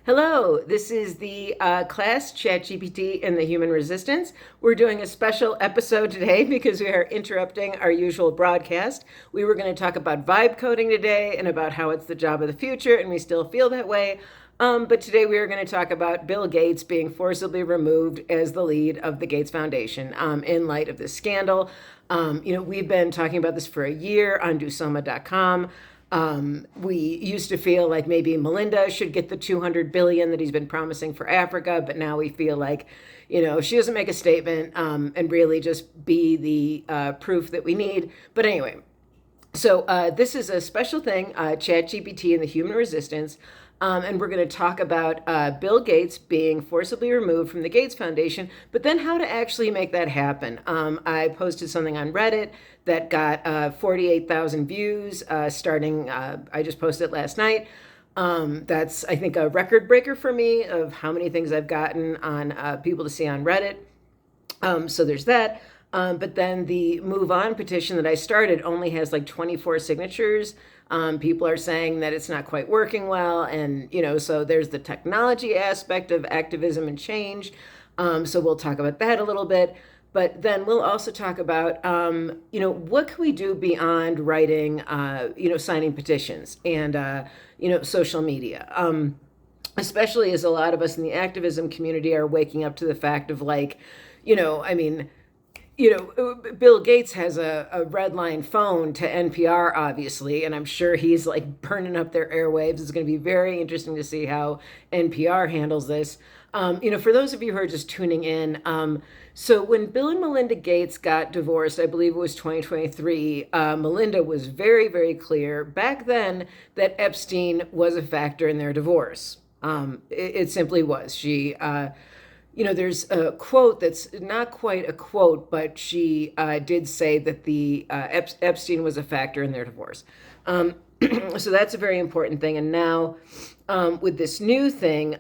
Hello, this is the class ChatGPT and the Human Resistance. We're doing a special episode today because we are interrupting our usual broadcast. We were going to talk about vibe coding today and about how it's the job of the future, and we still feel that way. But today we are going to talk about Bill Gates being forcibly removed as the lead of the Gates Foundation in light of this scandal. We've been talking about this for a year on DoSoma.com. We used to feel like maybe Melinda should get the 200 billion that he's been promising for Africa, but now we feel like, she doesn't make a statement and really just be the proof that we need. But anyway, so this is a special thing, ChatGPT and the Human Resistance. And we're going to talk about Bill Gates being forcibly removed from the Gates Foundation, but then how to actually make that happen. I posted something on Reddit that got 48,000 views starting, I just posted it last night. That's, I think, a record breaker for me of how many things I've gotten on people to see on Reddit. So there's that. But then the Move On petition that I started only has like 24 signatures. People are saying that it's not quite working well. And, so there's the technology aspect of activism and change. So we'll talk about that a little bit. But then we'll also talk about, what can we do beyond writing, signing petitions and, social media. Especially as a lot of us in the activism community are waking up to the fact of Bill Gates has a red line phone to NPR, obviously, and I'm sure he's like burning up their airwaves. It's going to be very interesting to see how NPR handles this. For those of you who are just tuning in, so when Bill and Melinda Gates got divorced, I believe it was 2023, Melinda was very, very clear back then that Epstein was a factor in their divorce. It simply was. She... there's a quote that's not quite a quote, but she did say that the Epstein was a factor in their divorce. So that's a very important thing. And now with this new thing,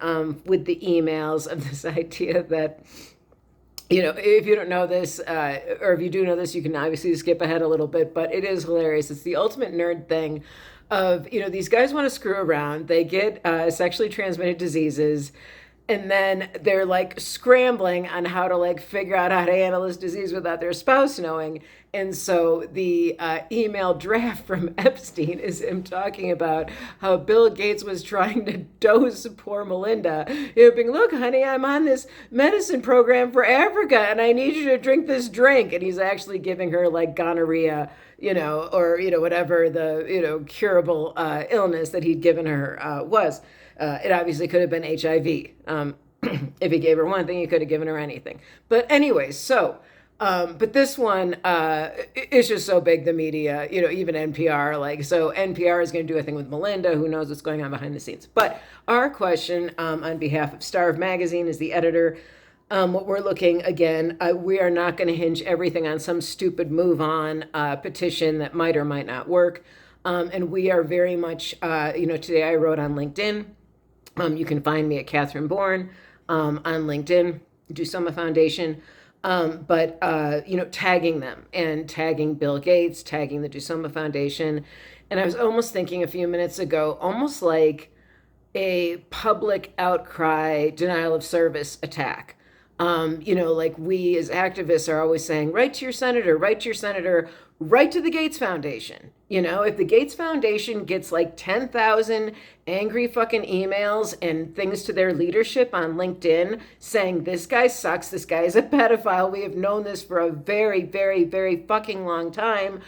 with the emails of this idea that, if you don't know this, or if you do know this, you can obviously skip ahead a little bit, but it is hilarious. It's the ultimate nerd thing of, these guys want to screw around. They get sexually transmitted diseases. And then they're like scrambling on how to like figure out how to handle this disease without their spouse knowing. And so the email draft from Epstein is him talking about how Bill Gates was trying to dose poor Melinda. Being, look, honey, I'm on this medicine program for Africa and I need you to drink this drink. And he's actually giving her like gonorrhea, or, whatever the, curable illness that he'd given her was. It obviously could have been HIV. If he gave her one thing, he could have given her anything. But anyway, so, but this one is just so big, the media, even NPR, so NPR is going to do a thing with Melinda, who knows what's going on behind the scenes. But our question on behalf of Starve Magazine is the editor. What we're looking, again, we are not going to hinge everything on some stupid Move On petition that might or might not work. And we are very much, today I wrote on LinkedIn. You can find me at Catherine Bourne on LinkedIn, DoSoma Foundation, but tagging them and tagging Bill Gates, tagging the DoSoma Foundation. And I was almost thinking a few minutes ago, almost like a public outcry, denial of service attack. Like we as activists are always saying, write to your senator, write to your senator, write to the Gates Foundation. If the Gates Foundation gets like 10,000 angry fucking emails and things to their leadership on LinkedIn saying this guy sucks, this guy is a pedophile, we have known this for a very, very, very fucking long time,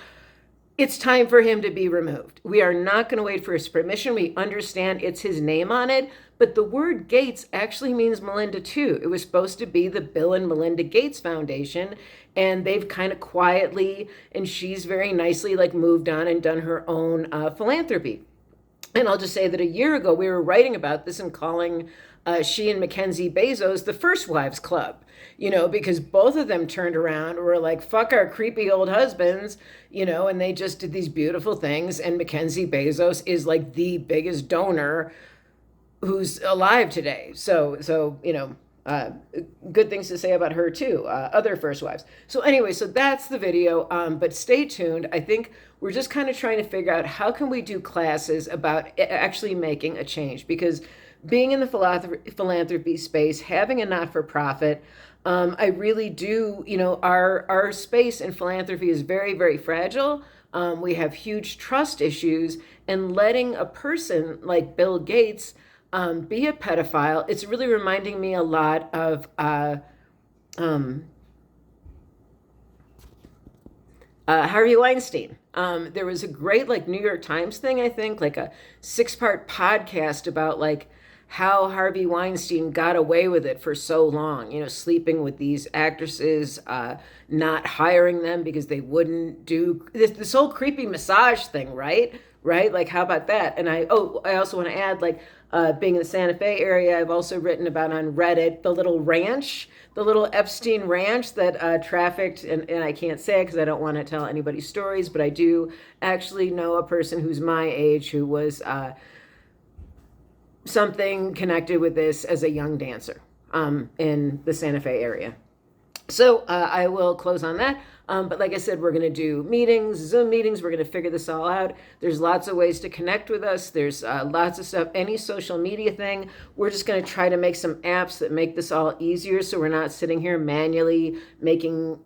it's time for him to be removed. We are not going to wait for his permission. We understand it's his name on it, but the word Gates actually means Melinda too. It was supposed to be the Bill and Melinda Gates Foundation, and they've kind of quietly, and she's very nicely like moved on and done her own philanthropy. And I'll just say that a year ago, we were writing about this and calling she and Mackenzie Bezos the First Wives Club, because both of them turned around and were like, fuck our creepy old husbands, and they just did these beautiful things. And Mackenzie Bezos is like the biggest donor who's alive today. So uh, good things to say about her too, other first wives. So anyway, so that's the video, but stay tuned. I think we're just kind of trying to figure out how can we do classes about actually making a change, because being in the philanthropy space, having a not-for-profit, I really do, our space in philanthropy is very, very fragile. We have huge trust issues, and letting a person like Bill Gates be a pedophile, it's really reminding me a lot of Harvey Weinstein. There was a great New York Times thing, I think, like a 6-part podcast about how Harvey Weinstein got away with it for so long, sleeping with these actresses, not hiring them because they wouldn't do this whole creepy massage thing, right? Right? Like, how about that? And I also want to add, being in the Santa Fe area, I've also written about on Reddit the little ranch, the little Epstein ranch that trafficked, and I can't say it because I don't want to tell anybody's stories, but I do actually know a person who's my age who was something connected with this as a young dancer in the Santa Fe area. So I will close on that. But like I said, we're going to do meetings, Zoom meetings. We're going to figure this all out. There's lots of ways to connect with us. There's lots of stuff, any social media thing. We're just going to try to make some apps that make this all easier, so we're not sitting here manually making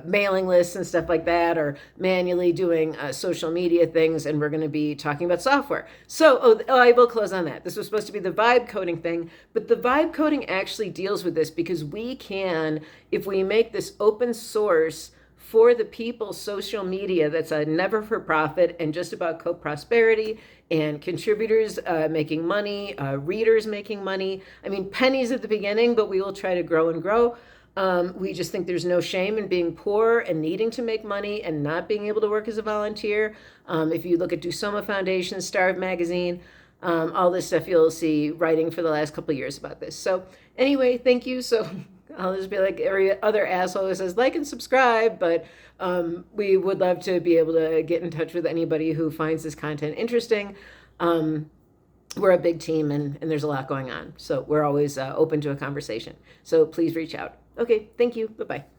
mailing lists and stuff like that, or manually doing social media things. And we're going to be talking about software. So I will close on that. This was supposed to be the vibe coding thing, but the vibe coding actually deals with this, because we can, if we make this open source for the people, social media that's a never for profit and just about co-prosperity and contributors making money, readers making money. I mean, pennies at the beginning, but we will try to grow and grow. We just think there's no shame in being poor and needing to make money and not being able to work as a volunteer. If you look at DuSoma Foundation, Starve Magazine, all this stuff, you'll see writing for the last couple of years about this. So anyway, thank you. So I'll just be like every other asshole who says like and subscribe, but we would love to be able to get in touch with anybody who finds this content interesting. We're a big team, and there's a lot going on. So we're always open to a conversation. So please reach out. Okay, thank you. Bye-bye.